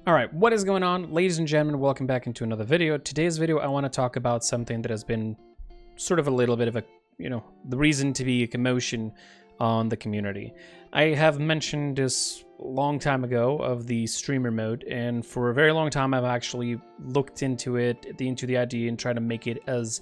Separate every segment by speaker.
Speaker 1: Alright, what is going on? Ladies and gentlemen, welcome back into another video. Today's video, I want to talk about something that has been sort of a little bit of a, the reason to be a commotion on the community. I have mentioned this a long time ago of the streamer mode, and for a very long time I've actually looked into it, into the idea, and tried to make it as,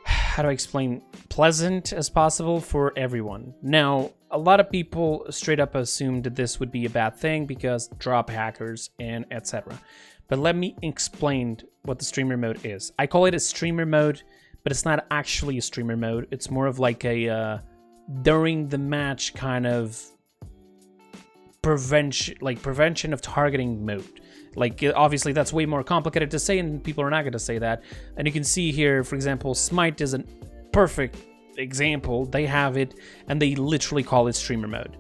Speaker 1: how do I explain, pleasant as possible for everyone. Now, a lot of people straight up assumed that this would be a bad thing because drop hackers and etc. But let me explain what the streamer mode is. I call it a streamer mode, but it's not actually a streamer mode. It's more of like a during the match kind of prevention of targeting mode. Like, obviously that's way more complicated to say, and people are not going to say that. And you can see here, for example, Smite is a perfect example. They have it, and they literally call it streamer mode.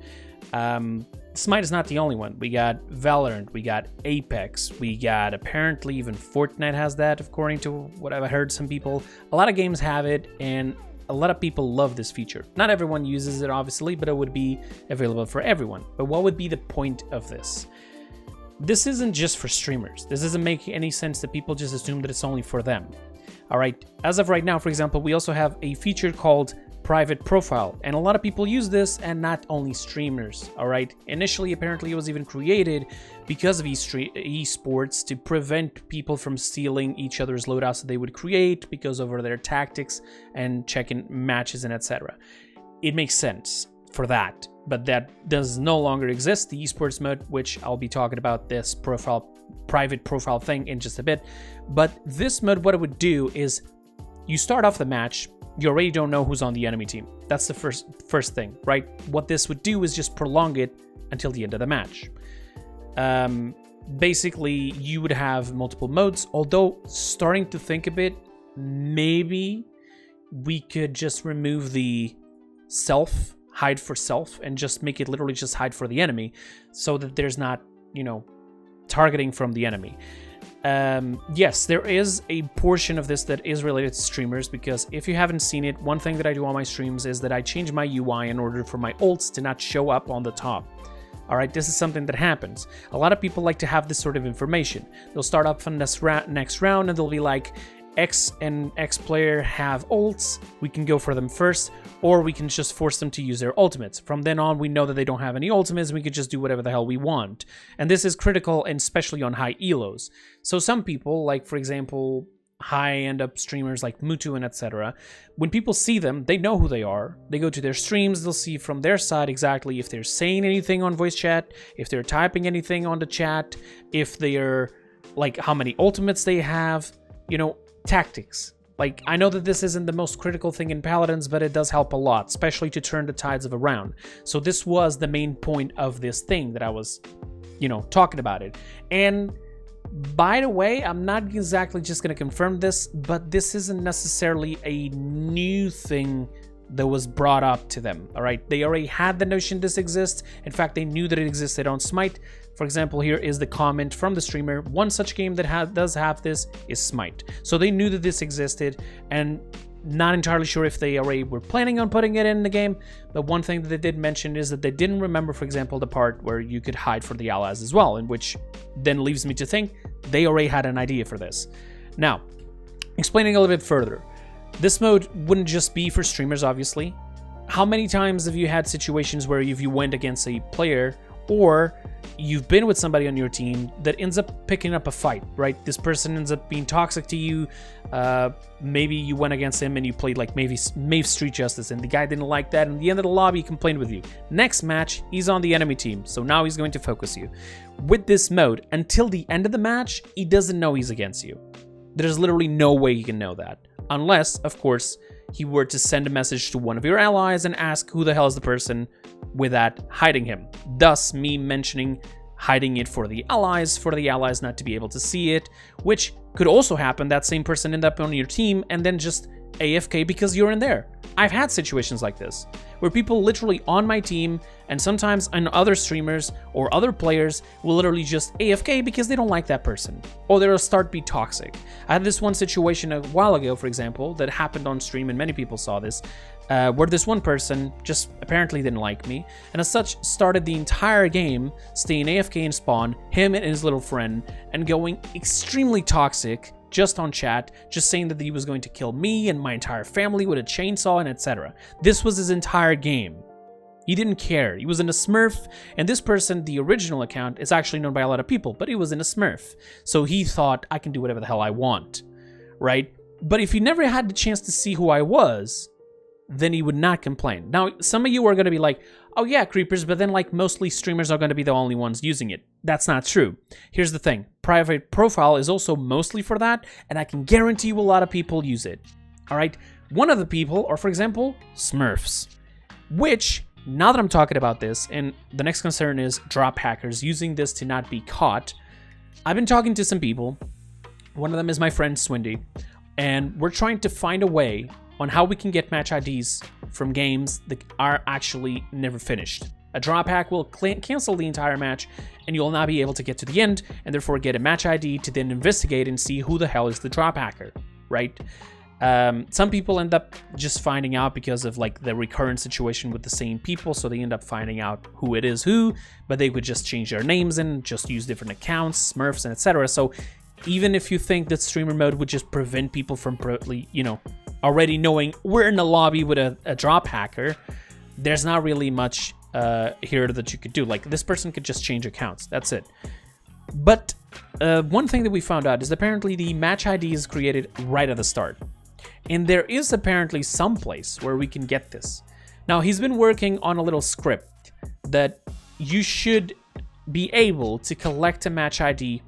Speaker 1: Smite is not the only one. We got Valorant, we got Apex, we got apparently even Fortnite has that, according to what I've heard some people. A lot of games have it, and a lot of people love this feature. Not everyone uses it, obviously, but it would be available for everyone. But what would be the point of this? This isn't just for streamers. This doesn't make any sense that people just assume that it's only for them. All right, as of right now, for example, we also have a feature called private profile, and a lot of people use this, and not only streamers. All right, initially apparently it was even created because of esports to prevent people from stealing each other's loadouts that they would create because of their tactics and checking matches and etc. It makes sense for that, but that does no longer exist. The esports mode, which I'll be talking about this private profile thing in just a bit, but this mode, what it would do is you start off the match, you already don't know who's on the enemy team. That's the first thing, right? What this would do is just prolong it until the end of the match. Basically, you would have multiple modes, although starting to think a bit, maybe we could just remove the hide for self and just make it literally just hide for the enemy, so that there's not, targeting from the enemy. Yes, there is a portion of this that is related to streamers, because if you haven't seen it, one thing that I do on my streams is that I change my UI in order for my ults to not show up on the top. All right, this is something that happens. A lot of people like to have this sort of information. They'll start up from this next round and they'll be like, X and X player have ults, we can go for them first, or we can just force them to use their ultimates. From then on, we know that they don't have any ultimates, and we could just do whatever the hell we want. And this is critical, and especially on high elos. So some people, like for example, high end up streamers like Mutu and etc., when people see them, they know who they are. They go to their streams, they'll see from their side exactly if they're saying anything on voice chat, if they're typing anything on the chat, if they're like how many ultimates they have, tactics. Like, I know that this isn't the most critical thing in Paladins, but it does help a lot, especially to turn the tides of a round. So this was the main point of this thing that I was, talking about it. And by the way, I'm not exactly just going to confirm this, but this isn't necessarily a new thing that was brought up to them. All right, they already had the notion this exists. In fact, they knew that it existed on Smite. For example, here is the comment from the streamer. One such game that does have this is Smite. So they knew that this existed, and not entirely sure if they already were planning on putting it in the game. But one thing that they did mention is that they didn't remember, for example, the part where you could hide for the allies as well, in which then leaves me to think they already had an idea for this. Now, explaining a little bit further, this mode wouldn't just be for streamers, obviously. How many times have you had situations where if you went against a player, or you've been with somebody on your team that ends up picking up a fight, right? This person ends up being toxic to you. Maybe you went against him and you played like maybe Street Justice, and the guy didn't like that, and at the end of the lobby he complained with you. Next match, he's on the enemy team, so now he's going to focus you. With this mode, until the end of the match, he doesn't know he's against you. There's literally no way he can know that. Unless, of course, he were to send a message to one of your allies and ask who the hell is the person without hiding him. Thus, me mentioning hiding it for the allies not to be able to see it, which could also happen. That same person end up on your team and then just AFK because you're in there. I've had situations like this, where people literally on my team, and sometimes on other streamers or other players, will literally just AFK because they don't like that person, or they'll start be toxic. I had this one situation a while ago, for example, that happened on stream, and many people saw this, where this one person just apparently didn't like me, and as such started the entire game staying AFK in spawn, him and his little friend, and going extremely toxic just on chat, just saying that he was going to kill me and my entire family with a chainsaw and etc. This was his entire game. He didn't care. He was in a Smurf, and this person, the original account, is actually known by a lot of people, but he was in a Smurf. So he thought, I can do whatever the hell I want, right? But if he never had the chance to see who I was, then he would not complain. Now, some of you are going to be like, oh yeah, Kreepers, but then like mostly streamers are going to be the only ones using it. That's not true. Here's the thing. Private profile is also mostly for that, and I can guarantee you a lot of people use it. All right? One of the people are, for example, Smurfs, which, now that I'm talking about this, and the next concern is Drophackers using this to not be caught, I've been talking to some people. One of them is my friend Swindy, and we're trying to find a way on how we can get match IDs from games that are actually never finished. A drop hack will cancel the entire match, and you'll not be able to get to the end, and therefore get a match ID to then investigate and see who the hell is the drop hacker, right? Some people end up just finding out because of like the recurrent situation with the same people, so they end up finding out who it is who, but they would just change their names and just use different accounts, Smurfs, and etc. So even if you think that streamer mode would just prevent people from, already knowing we're in the lobby with a drop hacker, there's not really much here that you could do. Like, this person could just change accounts. That's it. But one thing that we found out is apparently the match ID is created right at the start. And there is apparently some place where we can get this. Now, he's been working on a little script that you should be able to collect a match ID.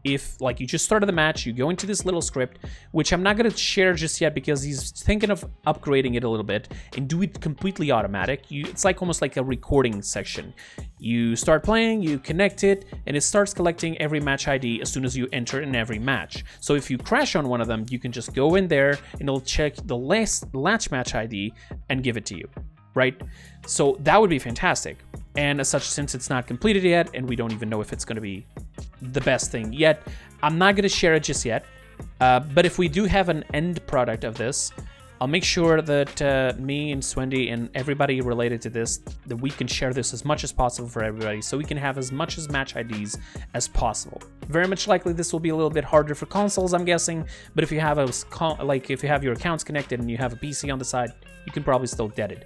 Speaker 1: If, like, you just started the match, you go into this little script, which I'm not going to share just yet because he's thinking of upgrading it a little bit and do it completely automatic. It's like almost like a recording section. You start playing, you connect it, and it starts collecting every match ID as soon as you enter in every match. So if you crash on one of them, you can just go in there and it'll check the last match ID and give it to you, right? So that would be fantastic. And as such, since it's not completed yet, and we don't even know if it's going to be the best thing yet, I'm not going to share it just yet. But if we do have an end product of this, I'll make sure that me and Swendy and everybody related to this, that we can share this as much as possible for everybody, so we can have as much as match IDs as possible. Very much likely this will be a little bit harder for consoles, I'm guessing, but if you have if you have your accounts connected and you have a PC on the side, you can probably still get it.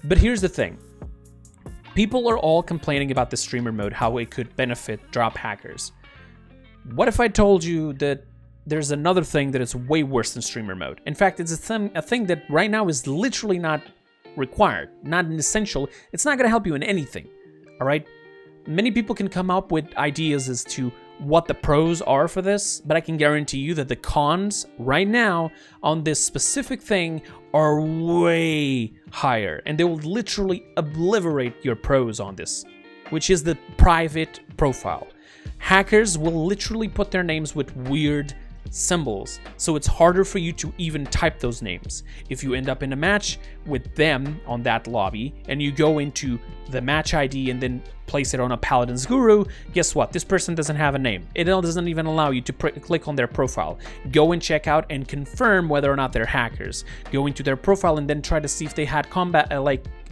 Speaker 1: But here's the thing. People are all complaining about the streamer mode, how it could benefit drop hackers. What if I told you that there's another thing that is way worse than streamer mode? In fact, it's a thing that right now is literally not required, not an essential. It's not going to help you in anything, all right? Many people can come up with ideas as to what the pros are for this, but I can guarantee you that the cons right now on this specific thing are way higher, and they will literally obliterate your pros on this, which is the private profile. Hackers will literally put their names with weird symbols, so it's harder for you to even type those names. If you end up in a match with them on that lobby and you go into the match ID and then place it on a Paladin's Guru, guess what? This person doesn't have a name. It doesn't even allow you to click on their profile. Go and check out and confirm whether or not they're hackers. Go into their profile and then try to see if they had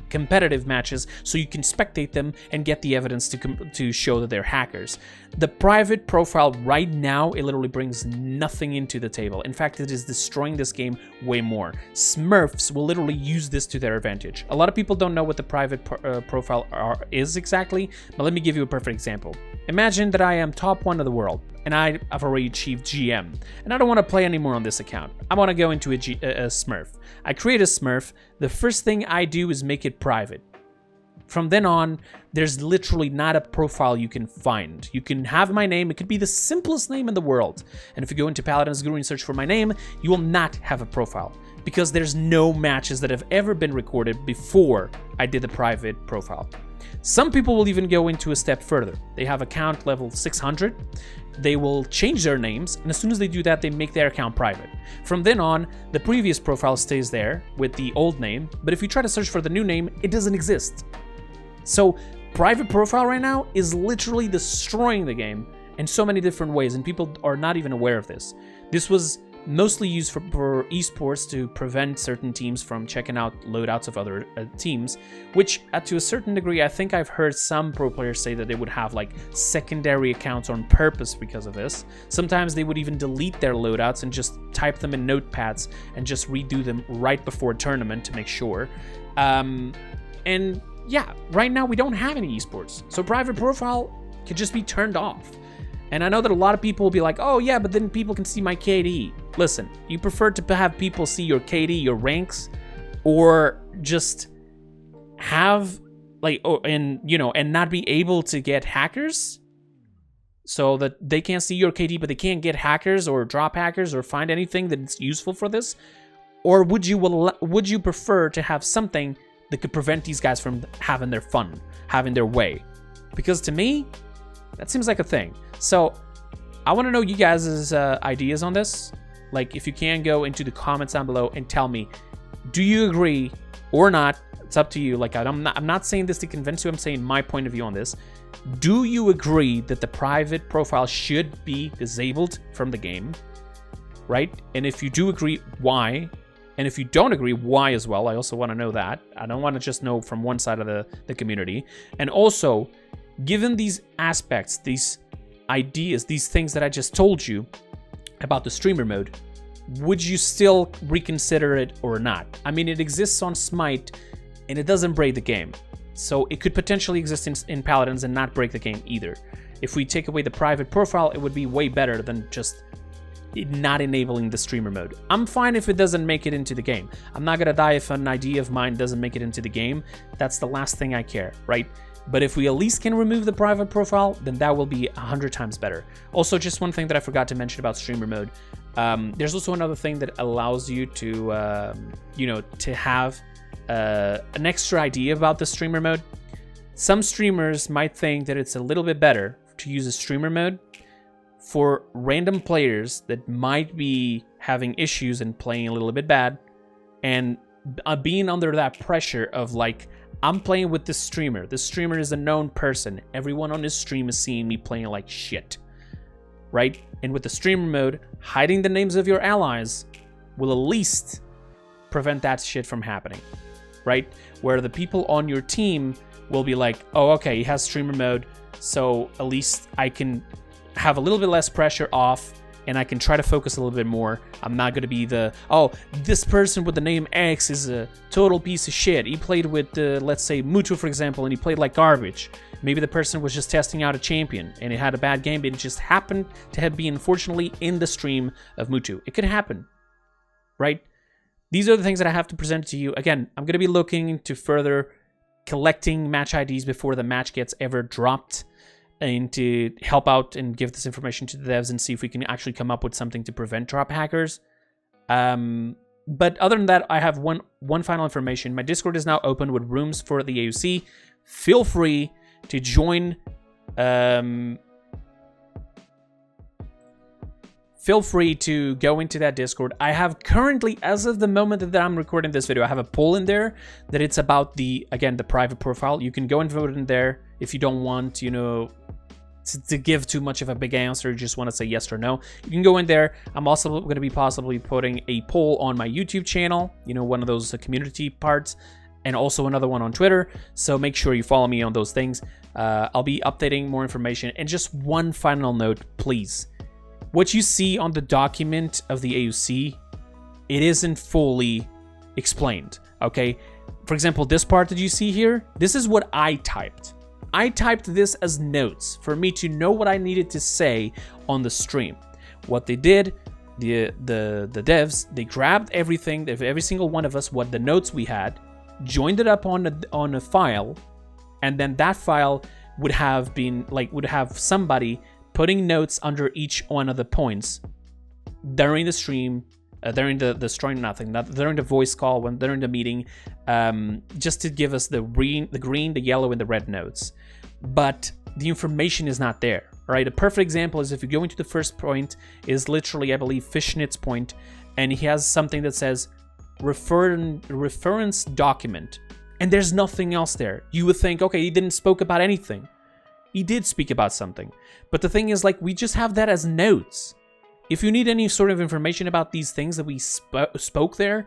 Speaker 1: competitive matches, so you can spectate them and get the evidence to show that they're hackers. The private profile right now, it literally brings nothing into the table. In fact, it is destroying this game way more. Smurfs will literally use this to their advantage. A lot of people don't know what the private profile is exactly, but let me give you a perfect example. Imagine that I am top 1 of the world, and I've already achieved GM, and I don't want to play anymore on this account. I want to go into a Smurf. I create a Smurf. The first thing I do is make it private. From then on, there's literally not a profile you can find. You can have my name. It could be the simplest name in the world. And if you go into Paladin's Guru and search for my name, you will not have a profile, because there's no matches that have ever been recorded before I did the private profile. Some people will even go into a step further. They have account level 600. They will change their names, and as soon as they do that, they make their account private. From then on, the previous profile stays there with the old name, but if you try to search for the new name, it doesn't exist. So private profile right now is literally destroying the game in so many different ways, and people are not even aware of this. This was mostly used for esports to prevent certain teams from checking out loadouts of other teams, which to a certain degree, I think I've heard some pro players say that they would have like secondary accounts on purpose because of this. Sometimes they would even delete their loadouts and just type them in notepads and just redo them right before a tournament to make sure. And yeah, right now we don't have any esports, so private profile could just be turned off. And I know that a lot of people will be like, oh yeah, but then people can see my KD. Listen, you prefer to have people see your KD, your ranks, or just have like, and not be able to get hackers so that they can't see your KD, but they can't get hackers or drop hackers or find anything that's useful for this? Or would you prefer to have something that could prevent these guys from having their fun, having their way? Because to me, that seems like a thing. So I want to know you guys' ideas on this. Like, if you can go into the comments down below and tell me, do you agree or not? It's up to you. Like, I'm not saying this to convince you. I'm saying my point of view on this. Do you agree that the private profile should be disabled from the game? Right? And if you do agree, why? And if you don't agree, why as well? I also want to know that. I don't want to just know from one side of the community. And also, given these aspects, these ideas, these things that I just told you about the streamer mode, would you still reconsider it or not? I mean, it exists on Smite and it doesn't break the game. So it could potentially exist in Paladins and not break the game either. If we take away the private profile, it would be way better than just not enabling the streamer mode. I'm fine if it doesn't make it into the game. I'm not gonna die if an idea of mine doesn't make it into the game. That's the last thing I care, right? But if we at least can remove the private profile, then that will be 100 times better. Also, just one thing that I forgot to mention about streamer mode. There's also another thing that allows you to, to have an extra idea about the streamer mode. Some streamers might think that it's a little bit better to use a streamer mode for random players that might be having issues and playing a little bit bad, and being under that pressure of like, I'm playing with this streamer. This streamer is a known person. Everyone on his stream is seeing me playing like shit, right? And with the streamer mode, hiding the names of your allies will at least prevent that shit from happening, right? Where the people on your team will be like, oh, okay, he has streamer mode, so at least I can have a little bit less pressure off and I can try to focus a little bit more. I'm not going to be the, oh, this person with the name X is a total piece of shit. He played with, let's say, Mutu, for example, and he played like garbage. Maybe the person was just testing out a champion and it had a bad game, but it just happened to have been, unfortunately, in the stream of Mutu. It could happen, right? These are the things that I have to present to you. Again, I'm going to be looking into further collecting match IDs before the match gets ever dropped, and to help out and give this information to the devs and see if we can actually come up with something to prevent drop hackers. But other than that, I have one final information. My Discord is now open with rooms for the AUC. Feel free to join. Feel free to go into that Discord. I have currently, as of the moment that I'm recording this video, I have a poll in there that it's about the private profile. You can go and vote in there if you don't want, to give too much of a big answer, you just want to say yes or no. You can go in there. I'm also going to be possibly putting a poll on my YouTube channel, one of those community parts, and also another one on Twitter. So make sure you follow me on those things. I'll be updating more information. And just one final note, please. What you see on the document of the AUC, it isn't fully explained, okay? For example, this part that you see here, this is what I typed. I typed this as notes for me to know what I needed to say on the stream. What they did, the devs, they grabbed everything, every single one of us, what the notes we had, joined it up on a file, and then that file would have somebody putting notes under each one of the points during the stream during the story, nothing. During the voice call, when during the meeting, just to give us the green, the yellow, and the red notes. But the information is not there, right? A perfect example is if you go into the first point, is literally, I believe, Fishnet's point, and he has something that says reference document, and there's nothing else there. You would think, okay, he didn't spoke about anything. He did speak about something, but the thing is, like, we just have that as notes. If you need any sort of information about these things that we spoke there,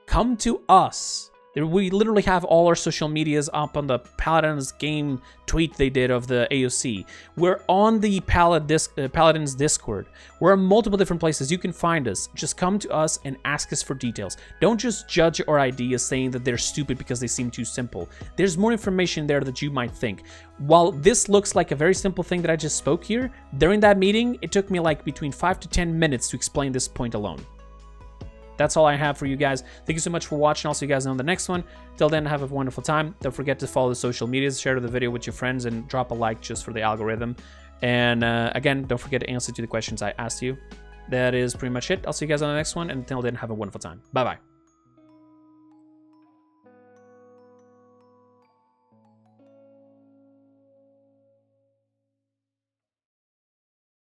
Speaker 1: come to us. We literally have all our social medias up on the Paladins game tweet they did of the AOC. We're on the Paladins Discord. We're in multiple different places. You can find us. Just come to us and ask us for details. Don't just judge our ideas saying that they're stupid because they seem too simple. There's more information there that you might think. While this looks like a very simple thing that I just spoke here, during that meeting, it took me like between 5 to 10 minutes to explain this point alone. That's all I have for you guys. Thank you so much for watching. I'll see you guys on the next one. Till then, have a wonderful time. Don't forget to follow the social medias, share the video with your friends, and drop a like just for the algorithm. And again, don't forget to answer to the questions I asked you. That is pretty much it. I'll see you guys on the next one. And until then, have a wonderful time. Bye-bye.